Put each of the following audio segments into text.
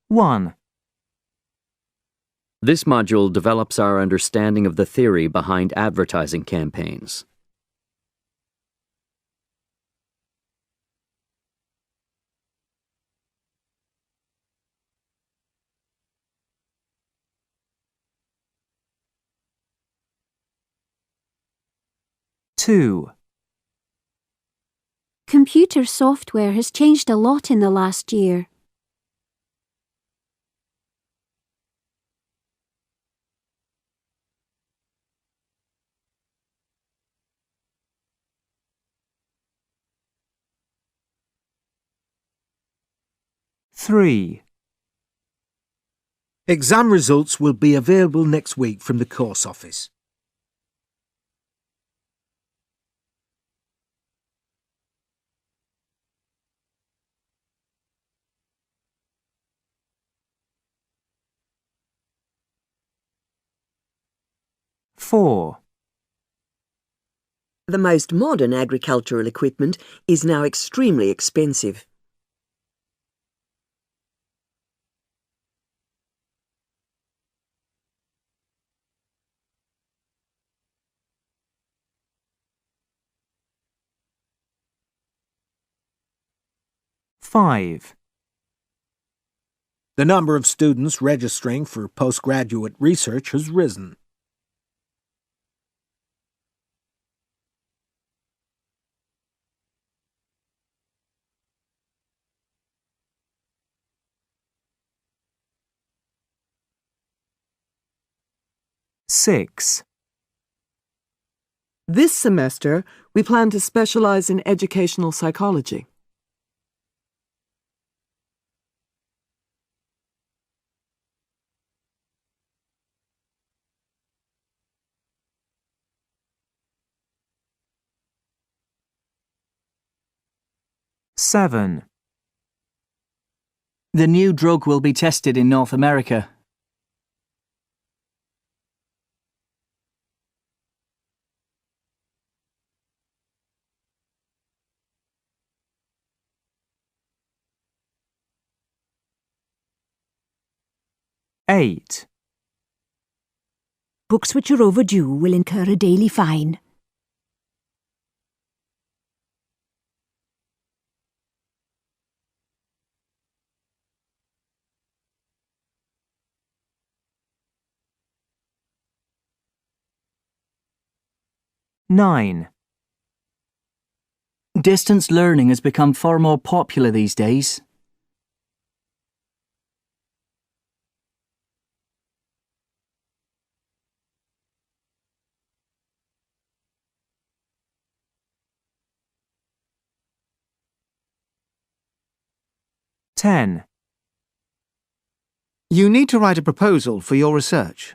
1. This module develops our understanding of the theory behind advertising campaigns. Two. Computer software has changed a lot in the last year. Three. Exam results will be available next week from the course office. Four. The most modern agricultural equipment is now extremely expensive. Five. The number of students registering for postgraduate research has risen. Six. This semester, we plan to specialize in educational psychology. Seven. The new drug will be tested in North America. Eight. Books which are overdue will incur a daily fine. Nine. Distance learning has become far more popular these days. Ten. You need to write a proposal for your research.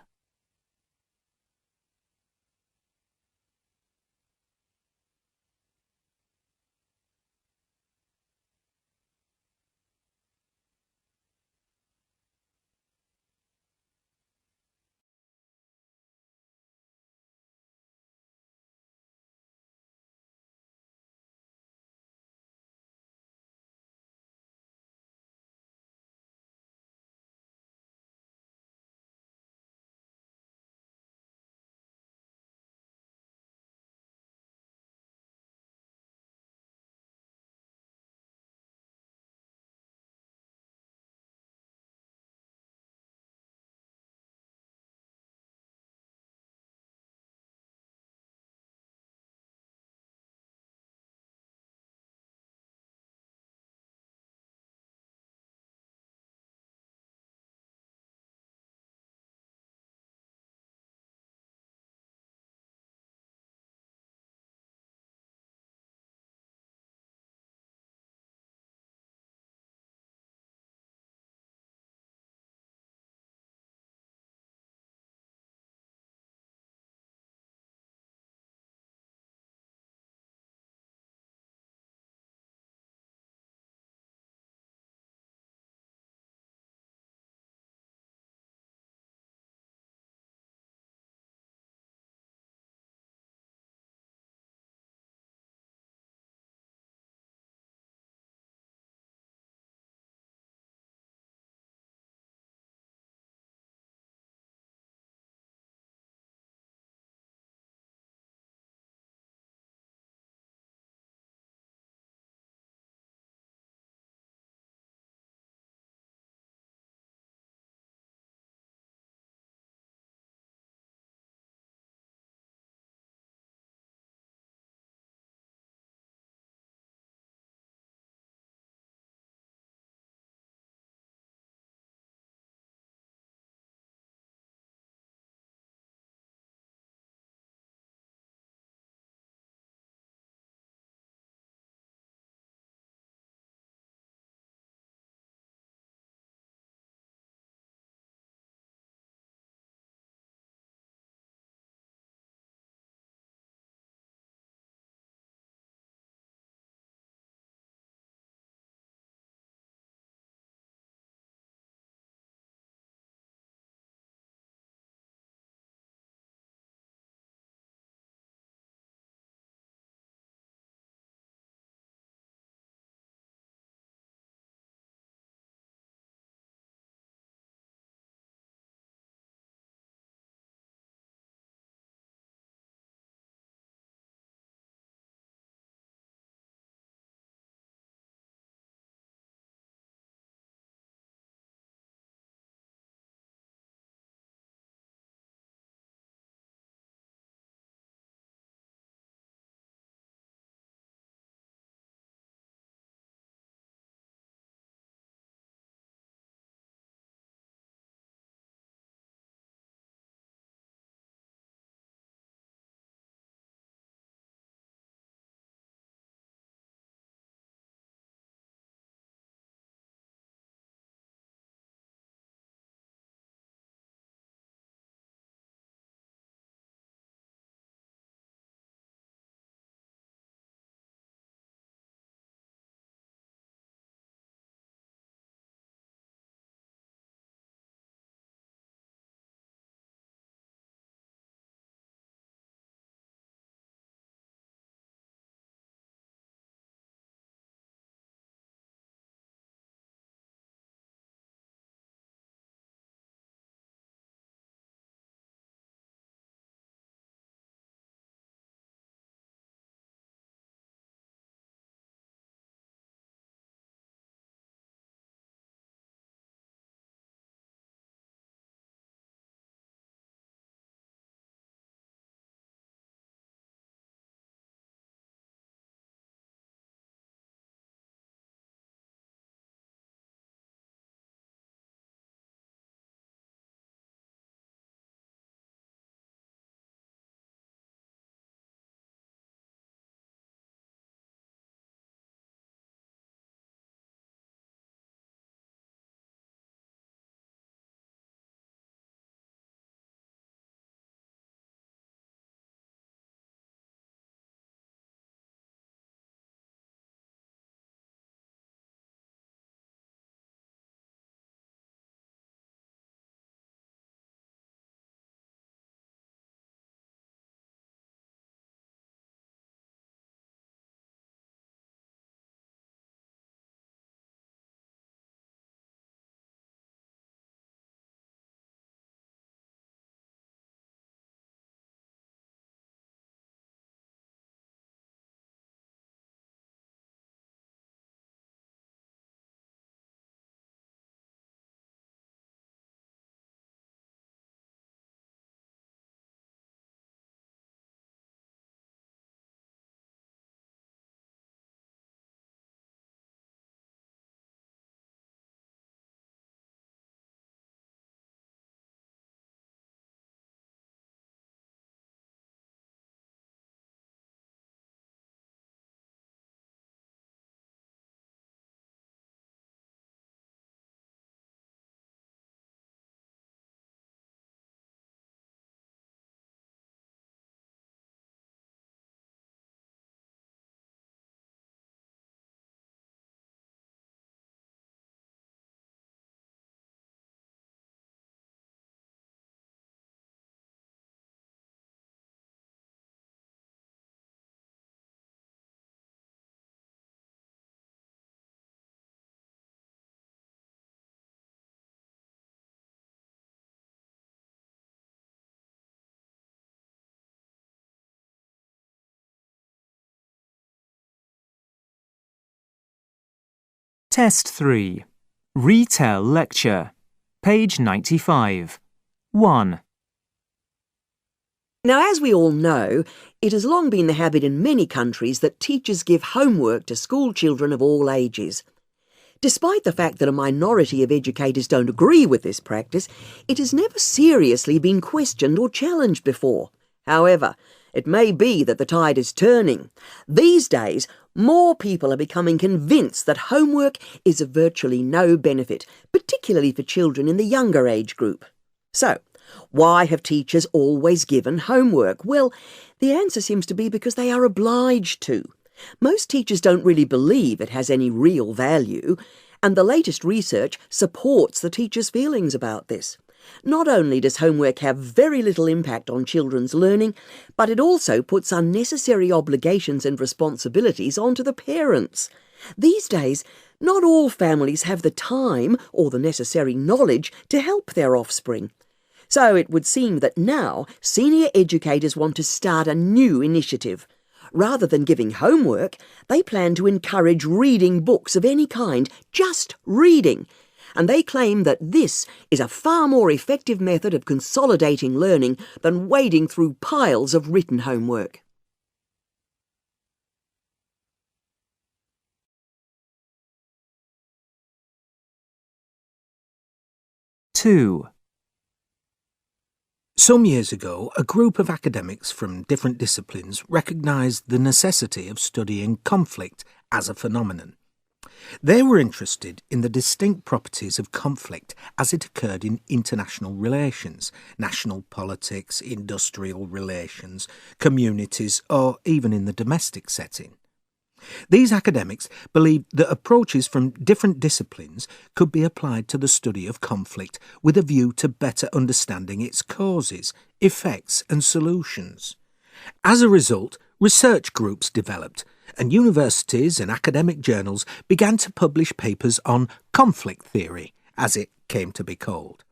Test 3. Retell lecture. Page 95. 1. Now, as we all know, it has long been the habit in many countries that teachers give homework to school children of all ages. Despite the fact that a minority of educators don't agree with this practice, it has never seriously been questioned or challenged before. However, it may be that the tide is turning. These days, more people are becoming convinced that homework is of virtually no benefit, particularly for children in the younger age group. So, why have teachers always given homework? Well, the answer seems to be because they are obliged to. Most teachers don't really believe it has any real value, and the latest research supports the teachers' feelings about this. Not only does homework have very little impact on children's learning, but it also puts unnecessary obligations and responsibilities onto the parents. These days, not all families have the time or the necessary knowledge to help their offspring. So it would seem that now senior educators want to start a new initiative. Rather than giving homework, they plan to encourage reading books of any kind, just reading. And they claim that this is a far more effective method of consolidating learning than wading through piles of written homework. Two. Some years ago, a group of academics from different disciplines recognised the necessity of studying conflict as a phenomenon. They were interested in the distinct properties of conflict as it occurred in international relations, national politics, industrial relations, communities, or even in the domestic setting. These academics believed that approaches from different disciplines could be applied to the study of conflict with a view to better understanding its causes, effects, and solutions. As a result, research groups developed, and universities and academic journals began to publish papers on conflict theory, as it came to be called.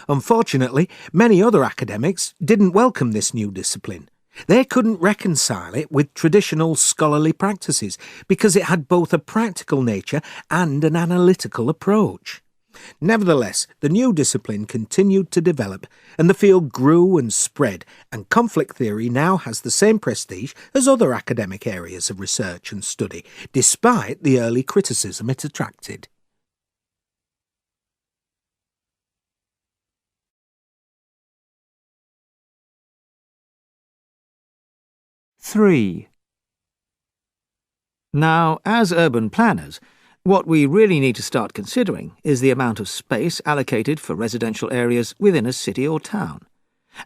Unfortunately, many other academics didn't welcome this new discipline. They couldn't reconcile it with traditional scholarly practices because it had both a practical nature and an analytical approach. Nevertheless, the new discipline continued to develop, and the field grew and spread, and conflict theory now has the same prestige as other academic areas of research and study, despite the early criticism it attracted. Three. Now, as urban planners, what we really need to start considering is the amount of space allocated for residential areas within a city or town.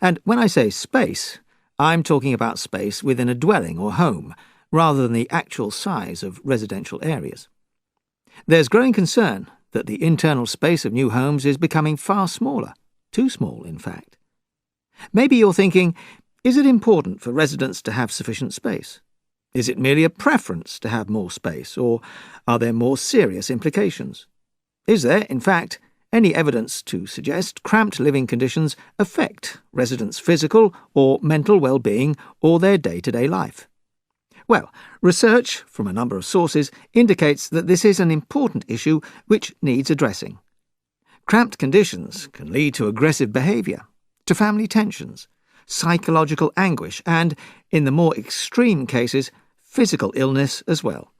And when I say space, I'm talking about space within a dwelling or home, rather than the actual size of residential areas. There's growing concern that the internal space of new homes is becoming far smaller, too small, in fact. Maybe you're thinking, is it important for residents to have sufficient space? Is it merely a preference to have more space, or are there more serious implications? Is there, in fact, any evidence to suggest cramped living conditions affect residents' physical or mental well-being or their day-to-day life? Well, research from a number of sources indicates that this is an important issue which needs addressing. Cramped conditions can lead to aggressive behaviour, to family tensions, psychological anguish, and, in the more extreme cases, physical illness as well.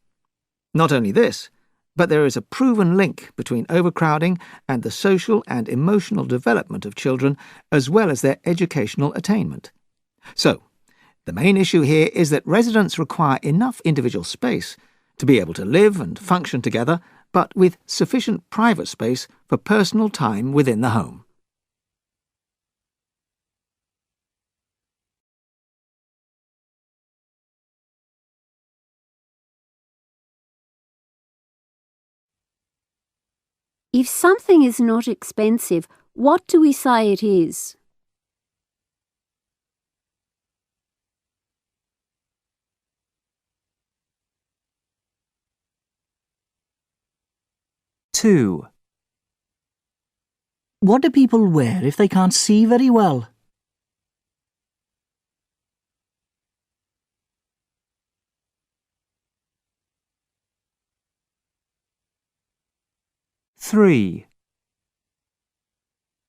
Not only this, but there is a proven link between overcrowding and the social and emotional development of children, as well as their educational attainment. So, the main issue here is that residents require enough individual space to be able to live and function together, but with sufficient private space for personal time within the home. If something is not expensive, what do we say it is? Two. What do people wear if they can't see very well? 3,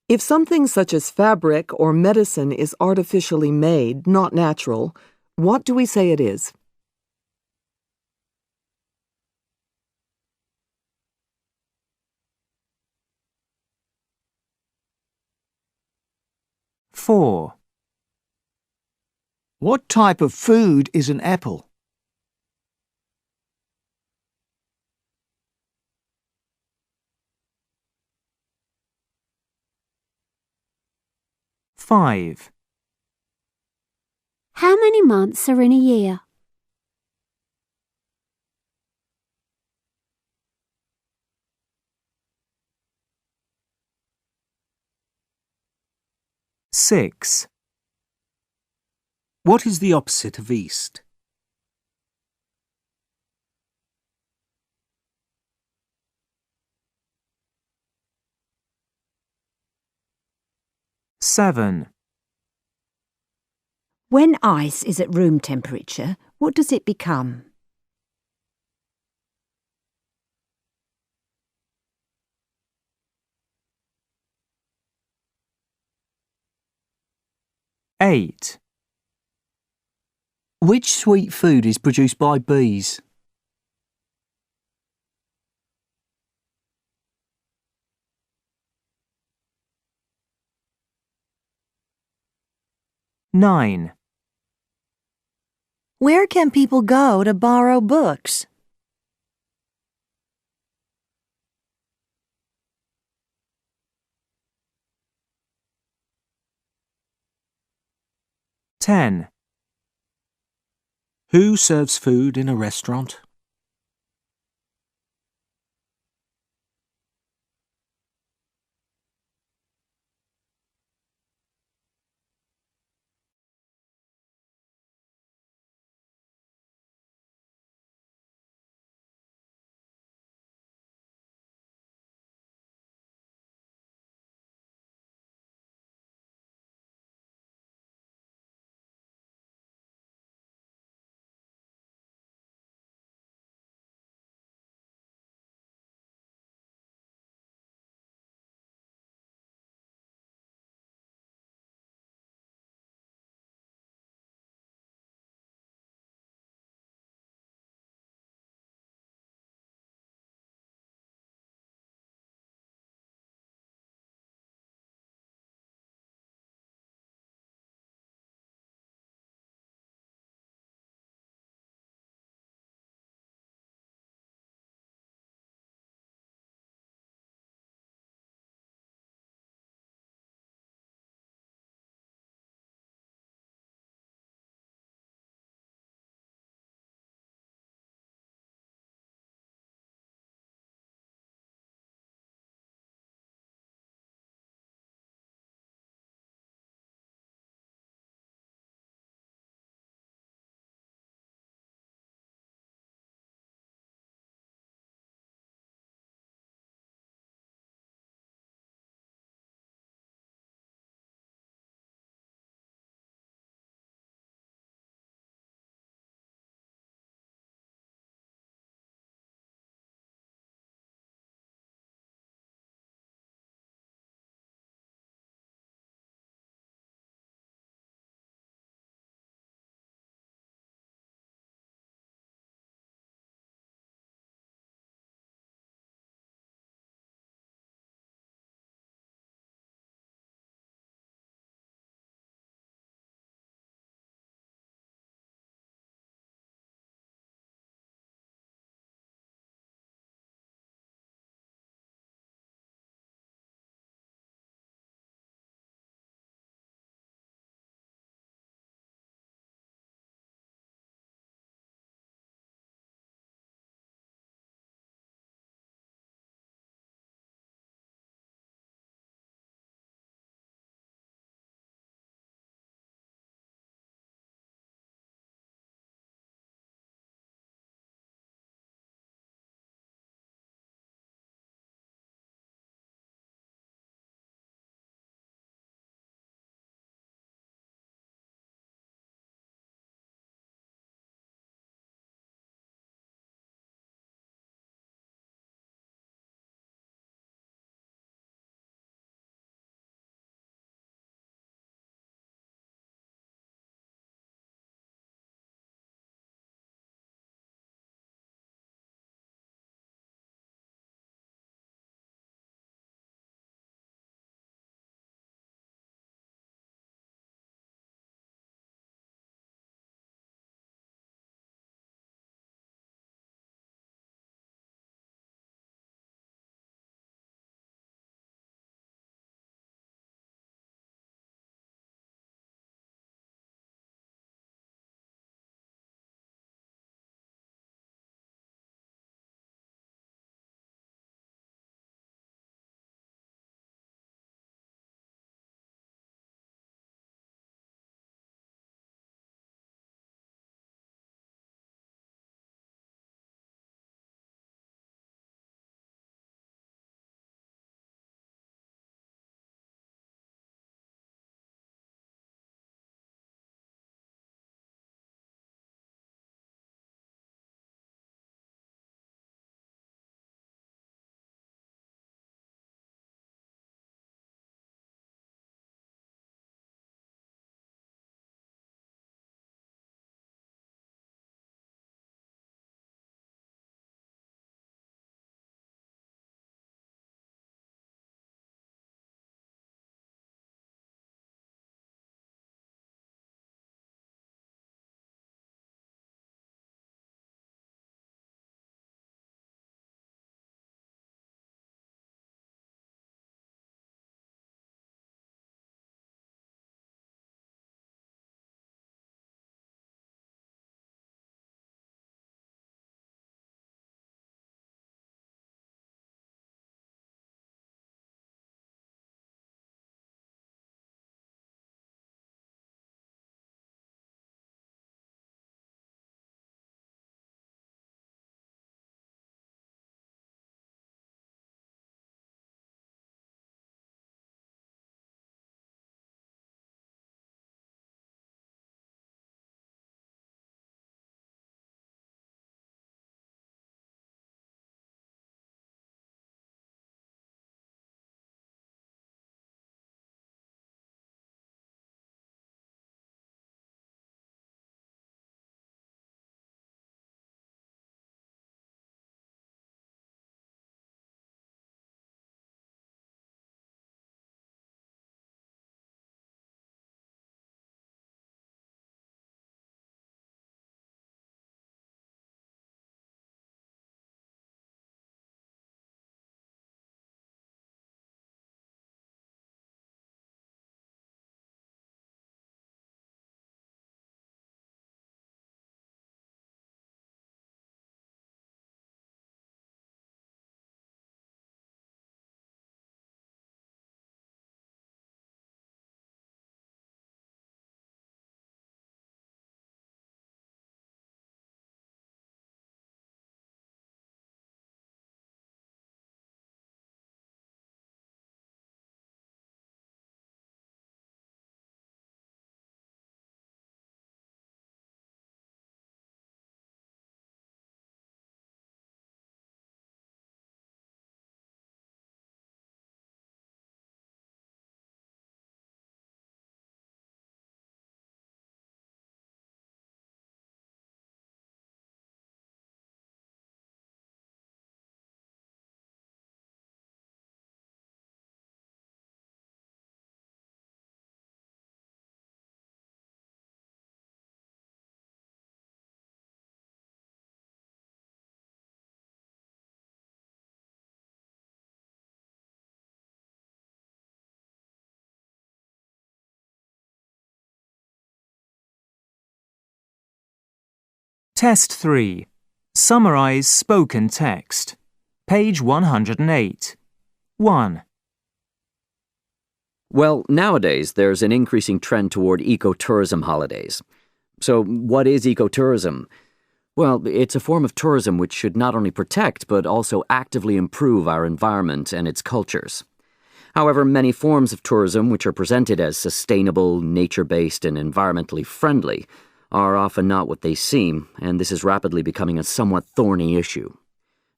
If something such as fabric or medicine is artificially made, not natural, what do we say it is? 4, What type of food is an apple? 5, How many months are in a year? 6, What is the opposite of east? 7, When ice is at room temperature, what does it become? 8, Which sweet food is produced by bees? 9, Where can people go to borrow books? 10. Who serves food in a restaurant? Test 3. Summarize spoken text. Page 108. 1. Well, nowadays there's an increasing trend toward ecotourism holidays. So, what is ecotourism? Well, it's a form of tourism which should not only protect but also actively improve our environment and its cultures. However, many forms of tourism which are presented as sustainable, nature-based, and environmentally friendly are often not what they seem, and this is rapidly becoming a somewhat thorny issue.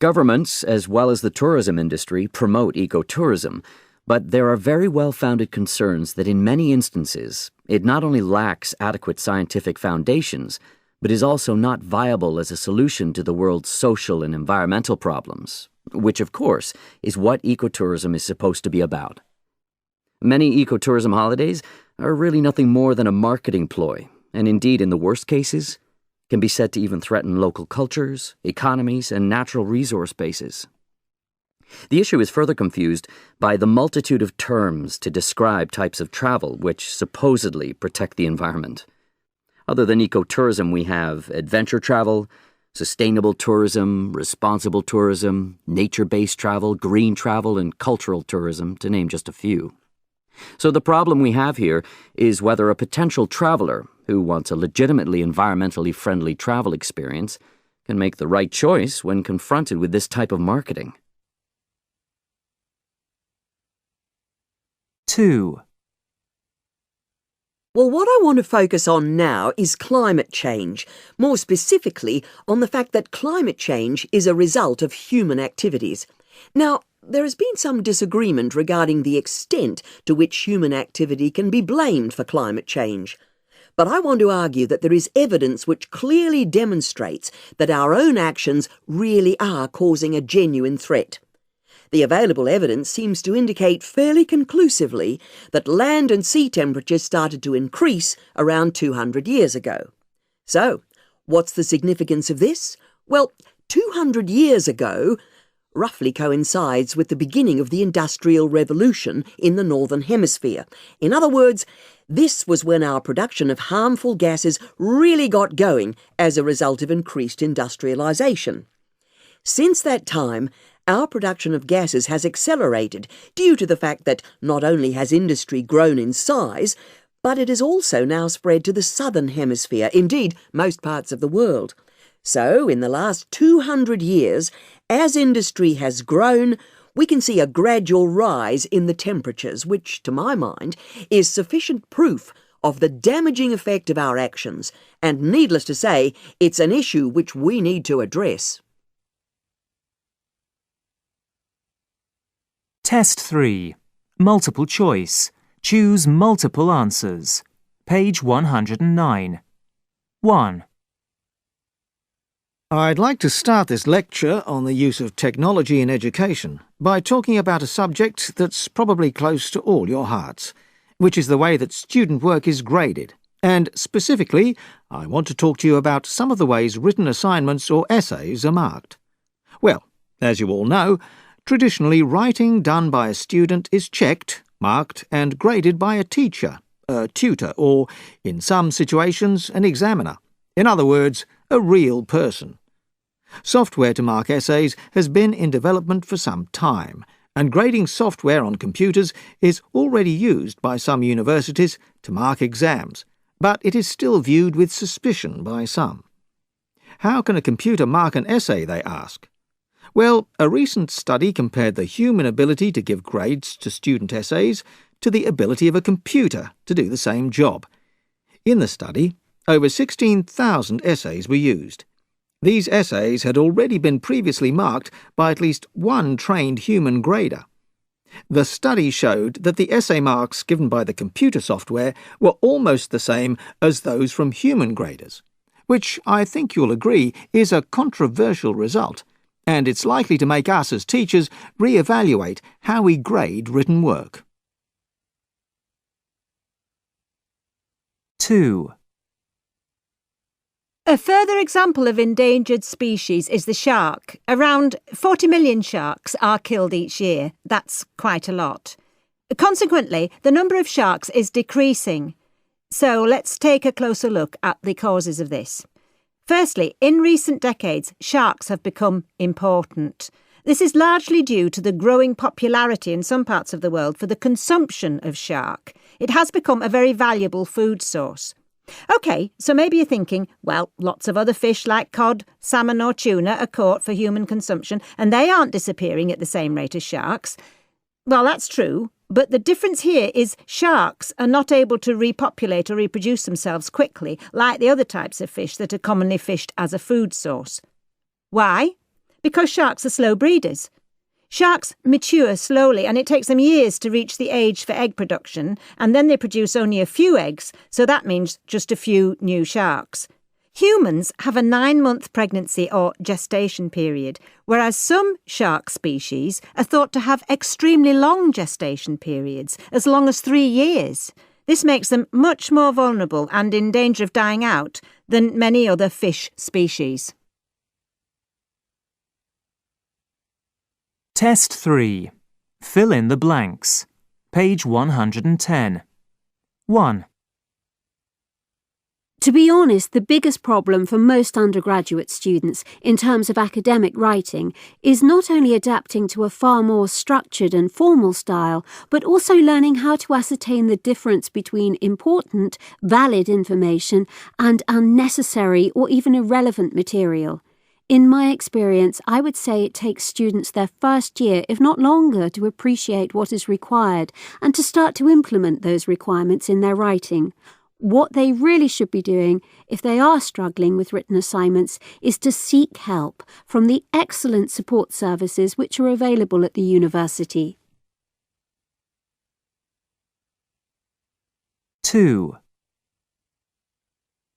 Governments, as well as the tourism industry, promote ecotourism, but there are very well-founded concerns that in many instances it not only lacks adequate scientific foundations, but is also not viable as a solution to the world's social and environmental problems, which, of course, is what ecotourism is supposed to be about. Many ecotourism holidays are really nothing more than a marketing ploy, and indeed, in the worst cases, can be said to even threaten local cultures, economies, and natural resource bases. The issue is further confused by the multitude of terms to describe types of travel which supposedly protect the environment. Other than ecotourism, we have adventure travel, sustainable tourism, responsible tourism, nature-based travel, green travel, and cultural tourism, to name just a few. So the problem we have here is whether a potential traveler who wants a legitimately environmentally friendly travel experience can make the right choice when confronted with this type of marketing. 2. Well, what I want to focus on now is climate change, more specifically on the fact that climate change is a result of human activities. Now, there has been some disagreement regarding the extent to which human activity can be blamed for climate change. But I want to argue that there is evidence which clearly demonstrates that our own actions really are causing a genuine threat. The available evidence seems to indicate fairly conclusively that land and sea temperatures started to increase around 200 years ago. So, what's the significance of this? Well, 200 years ago roughly coincides with the beginning of the Industrial Revolution in the Northern Hemisphere. In other words, this was when our production of harmful gases really got going as a result of increased industrialisation. Since that time, our production of gases has accelerated due to the fact that not only has industry grown in size, but it has also now spread to the southern hemisphere, indeed most parts of the world. So, in the last 200 years, as industry has grown, we can see a gradual rise in the temperatures, which, to my mind, is sufficient proof of the damaging effect of our actions, and needless to say, it's an issue which we need to address. Test 3. Multiple choice. Choose multiple answers. Page 109. 1. I'd like to start this lecture on the use of technology in education by talking about a subject that's probably close to all your hearts, which is the way that student work is graded. And specifically, I want to talk to you about some of the ways written assignments or essays are marked. Well, as you all know, traditionally writing done by a student is checked, marked and graded by a teacher, a tutor, or, in some situations, an examiner. In other words, a real person. Software to mark essays has been in development for some time, and grading software on computers is already used by some universities to mark exams, but it is still viewed with suspicion by some. How can a computer mark an essay, they ask? Well, a recent study compared the human ability to give grades to student essays to the ability of a computer to do the same job. In the study, over 16,000 essays were used. These essays had already been previously marked by at least one trained human grader. The study showed that the essay marks given by the computer software were almost the same as those from human graders, which I think you'll agree is a controversial result, and it's likely to make us as teachers re-evaluate how we grade written work. 2. A further example of endangered species is the shark. Around 40 million sharks are killed each year. That's quite a lot. Consequently, the number of sharks is decreasing. So let's take a closer look at the causes of this. Firstly, in recent decades, sharks have become important. This is largely due to the growing popularity in some parts of the world for the consumption of shark. It has become a very valuable food source. OK, so maybe you're thinking, well, lots of other fish like cod, salmon or tuna are caught for human consumption and they aren't disappearing at the same rate as sharks. Well, that's true, but the difference here is sharks are not able to repopulate or reproduce themselves quickly like the other types of fish that are commonly fished as a food source. Why? Because sharks are slow breeders. Sharks mature slowly and it takes them years to reach the age for egg production, and then they produce only a few eggs, so that means just a few new sharks. Humans have a 9-month pregnancy or gestation period, whereas some shark species are thought to have extremely long gestation periods, as long as 3 years. This makes them much more vulnerable and in danger of dying out than many other fish species. Test 3. Fill in the blanks. Page 110. 1. To be honest, the biggest problem for most undergraduate students in terms of academic writing is not only adapting to a far more structured and formal style, but also learning how to ascertain the difference between important, valid information and unnecessary or even irrelevant material. In my experience, I would say it takes students their first year, if not longer, to appreciate what is required and to start to implement those requirements in their writing. What they really should be doing, if they are struggling with written assignments, is to seek help from the excellent support services which are available at the university. 2.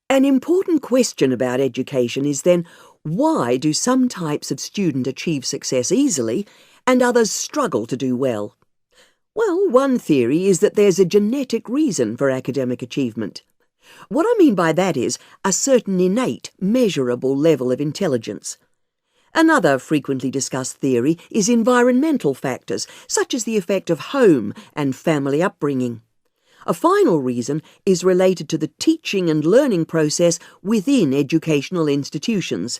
An important question about education is then, why do some types of student achieve success easily and others struggle to do well? Well, one theory is that there's a genetic reason for academic achievement. What I mean by that is a certain innate, measurable level of intelligence. Another frequently discussed theory is environmental factors, such as the effect of home and family upbringing. A final reason is related to the teaching and learning process within educational institutions,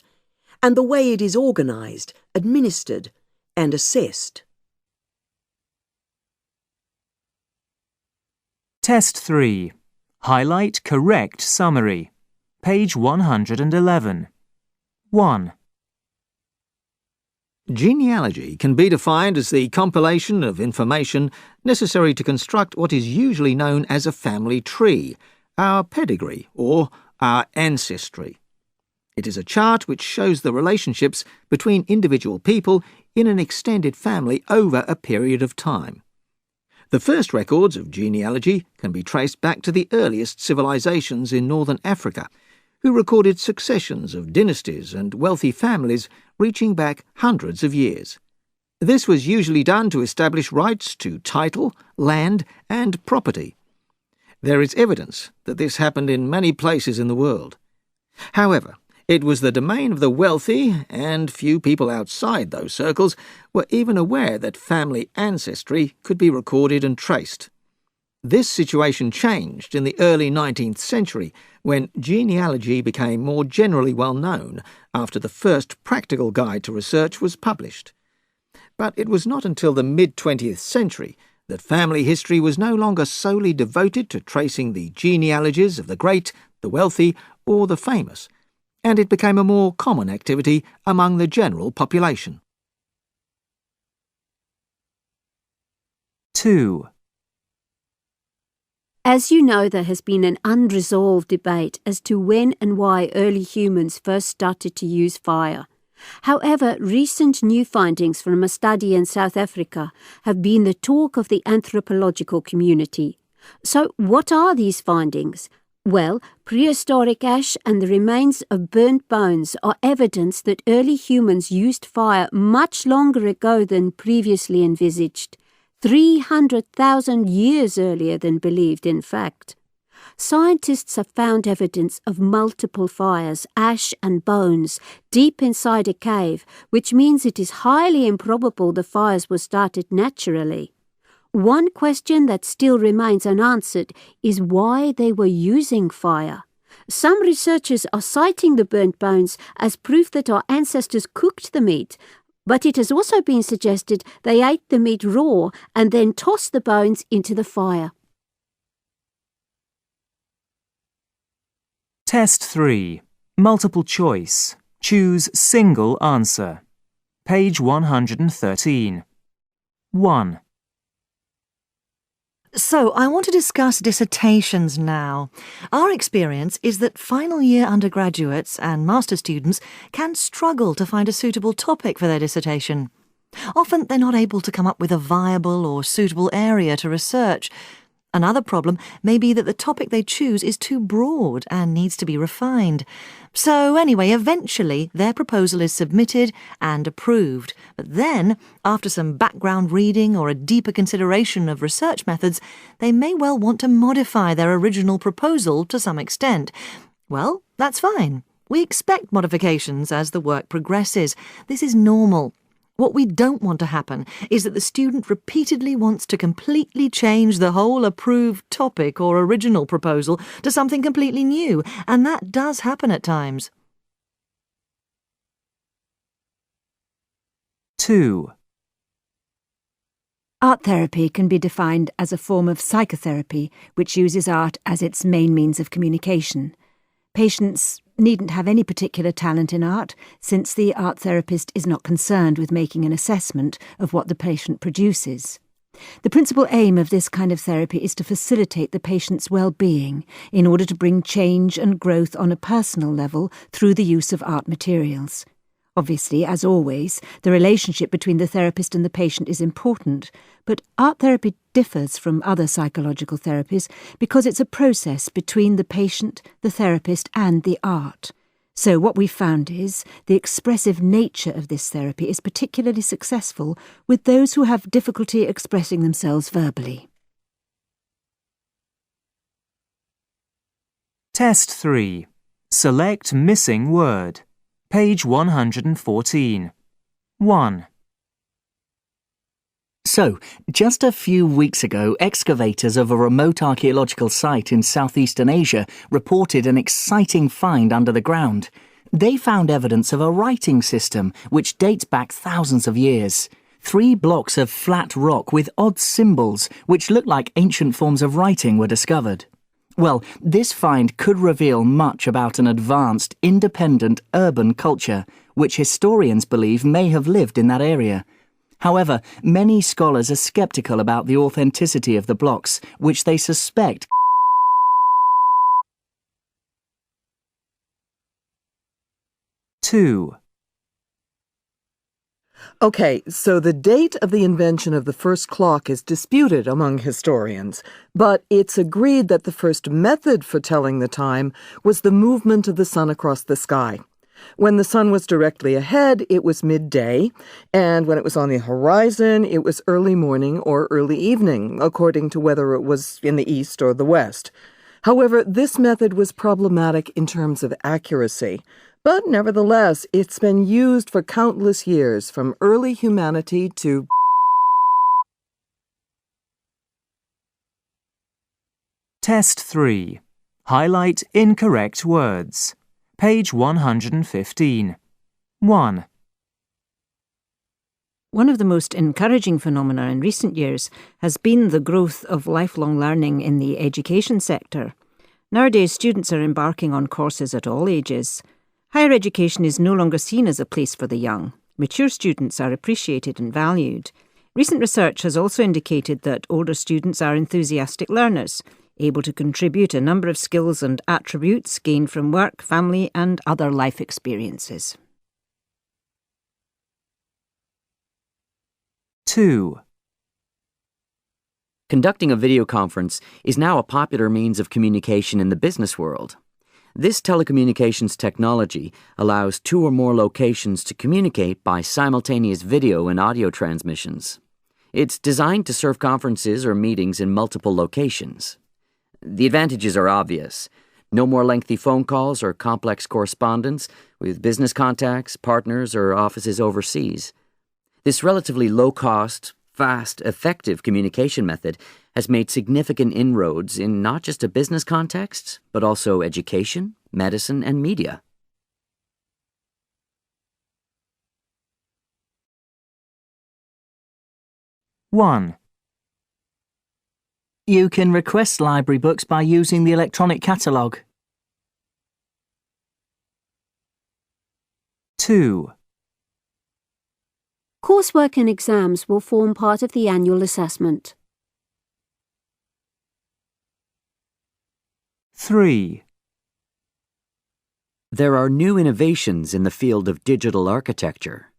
and the way it is organised, administered, and assessed. Test 3. Highlight correct summary. Page 111. 1. Genealogy can be defined as the compilation of information necessary to construct what is usually known as a family tree, our pedigree, or our ancestry. It is a chart which shows the relationships between individual people in an extended family over a period of time. The first records of genealogy can be traced back to the earliest civilizations in northern Africa, who recorded successions of dynasties and wealthy families reaching back hundreds of years. This was usually done to establish rights to title, land, and property. There is evidence that this happened in many places in the world. However, it was the domain of the wealthy, and few people outside those circles were even aware that family ancestry could be recorded and traced. This situation changed in the early 19th century, when genealogy became more generally well known after the first practical guide to research was published. But it was not until the mid-20th century that family history was no longer solely devoted to tracing the genealogies of the great, the wealthy, or the famous, and it became a more common activity among the general population. 2. As you know, there has been an unresolved debate as to when and why early humans first started to use fire. However, recent new findings from a study in South Africa have been the talk of the anthropological community. So, what are these findings? Well, prehistoric ash and the remains of burnt bones are evidence that early humans used fire much longer ago than previously envisaged. 300,000 years earlier than believed, in fact. Scientists have found evidence of multiple fires, ash and bones, deep inside a cave, which means it is highly improbable the fires were started naturally. One question that still remains unanswered is why they were using fire. Some researchers are citing the burnt bones as proof that our ancestors cooked the meat, but it has also been suggested they ate the meat raw and then tossed the bones into the fire. Test 3. Multiple choice. Choose single answer. Page 113. 1. So, I want to discuss dissertations now. Our experience is that final year undergraduates and master students can struggle to find a suitable topic for their dissertation. Often they're not able to come up with a viable or suitable area to research. Another problem may be that the topic they choose is too broad and needs to be refined. So anyway, eventually their proposal is submitted and approved. But then, after some background reading or a deeper consideration of research methods, they may well want to modify their original proposal to some extent. Well, that's fine. We expect modifications as the work progresses. This is normal. What we don't want to happen is that the student repeatedly wants to completely change the whole approved topic or original proposal to something completely new, and that does happen at times. 2. Art therapy can be defined as a form of psychotherapy which uses art as its main means of communication. Patients needn't have any particular talent in art, since the art therapist is not concerned with making an assessment of what the patient produces. The principal aim of this kind of therapy is to facilitate the patient's well-being in order to bring change and growth on a personal level through the use of art materials. Obviously, as always, the relationship between the therapist and the patient is important, but art therapy differs from other psychological therapies because it's a process between the patient, the therapist, and the art. So what we found is the expressive nature of this therapy is particularly successful with those who have difficulty expressing themselves verbally. Test 3. Select missing word. Page 114. 1. So, just a few weeks ago, excavators of a remote archaeological site in southeastern Asia reported an exciting find under the ground. They found evidence of a writing system which dates back thousands of years. 3 blocks of flat rock with odd symbols which look like ancient forms of writing were discovered. Well, this find could reveal much about an advanced, independent urban culture, which historians believe may have lived in that area. However, many scholars are sceptical about the authenticity of the blocks, which they suspect. 2. Okay, so the date of the invention of the first clock is disputed among historians, but it's agreed that the first method for telling the time was the movement of the sun across the sky. When the sun was directly ahead, it was midday, and when it was on the horizon, it was early morning or early evening, according to whether it was in the east or the west. However, this method was problematic in terms of accuracy. But nevertheless, it's been used for countless years, from early humanity to... Test 3. Highlight incorrect words. Page 115. 1. One of the most encouraging phenomena in recent years has been the growth of lifelong learning in the education sector. Nowadays, students are embarking on courses at all ages. Higher education is no longer seen as a place for the young. Mature students are appreciated and valued. Recent research has also indicated that older students are enthusiastic learners, able to contribute a number of skills and attributes gained from work, family, and other life experiences. 2. Conducting a video conference is now a popular means of communication in the business world. This telecommunications technology allows 2 or more locations to communicate by simultaneous video and audio transmissions. It's designed to serve conferences or meetings in multiple locations. The advantages are obvious. No more lengthy phone calls or complex correspondence with business contacts, partners, or offices overseas. This relatively low-cost, fast, effective communication method has made significant inroads in not just a business context, but also education, medicine, and media. One. You can request library books by using the electronic catalogue. 2. Coursework and exams will form part of the annual assessment. 3. There are new innovations in the field of digital architecture.